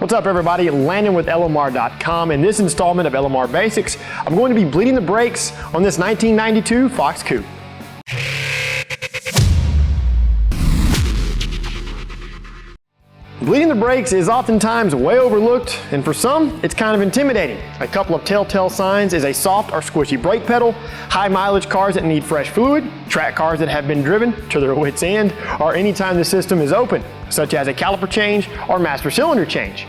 What's up everybody, Landon with LMR.com. In this installment of LMR Basics, I'm going to be bleeding the brakes on this 1992 Fox Coupe. Bleeding the brakes is oftentimes way overlooked, and for some, it's kind of intimidating. A couple of telltale signs is a soft or squishy brake pedal, high mileage cars that need fresh fluid, track cars that have been driven to their wits' end, or anytime the system is open, such as a caliper change or master cylinder change.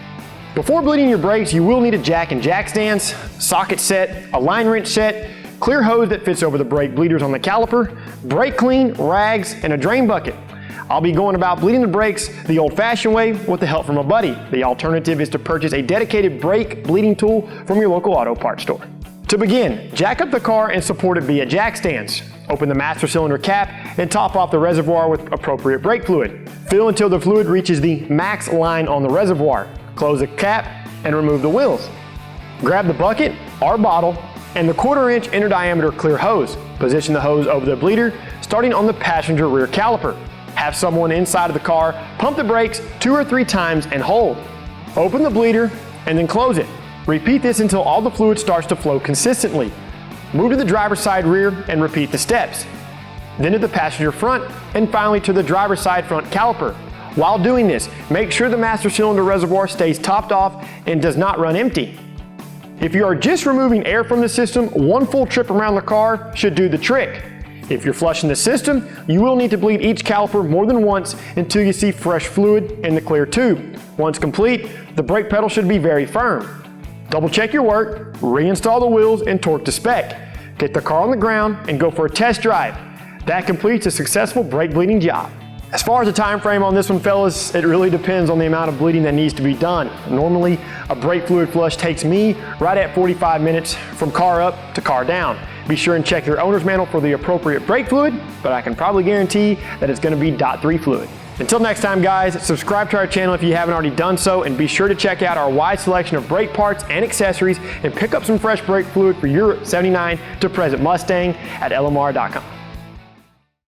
Before bleeding your brakes, you will need a jack and jack stands, socket set, a line wrench set, clear hose that fits over the brake bleeders on the caliper, brake clean, rags, and a drain bucket. I'll be going about bleeding the brakes the old-fashioned way with the help from a buddy. The alternative is to purchase a dedicated brake bleeding tool from your local auto parts store. To begin, jack up the car and support it via jack stands. Open the master cylinder cap and top off the reservoir with appropriate brake fluid. Fill until the fluid reaches the max line on the reservoir. Close the cap and remove the wheels. Grab the bucket or bottle and the 1/4 inch inner diameter clear hose. Position the hose over the bleeder, starting on the passenger rear caliper. Have someone inside of the car pump the brakes 2 or 3 times and hold. Open the bleeder and then close it. Repeat this until all the fluid starts to flow consistently. Move to the driver's side rear and repeat the steps. Then to the passenger front and finally to the driver's side front caliper. While doing this, make sure the master cylinder reservoir stays topped off and does not run empty. If you are just removing air from the system, 1 full trip around the car should do the trick. If you're flushing the system, you will need to bleed each caliper more than once until you see fresh fluid in the clear tube. Once complete, the brake pedal should be very firm. Double check your work, reinstall the wheels, and torque to spec. Get the car on the ground and go for a test drive. That completes a successful brake bleeding job. As far as the time frame on this one, fellas, it really depends on the amount of bleeding that needs to be done. Normally, a brake fluid flush takes me right at 45 minutes from car up to car down. Be sure and check your owner's manual for the appropriate brake fluid, but I can probably guarantee that it's going to be .3 fluid. Until next time, guys, subscribe to our channel if you haven't already done so, and be sure to check out our wide selection of brake parts and accessories and pick up some fresh brake fluid for your '79 to present Mustang at LMR.com.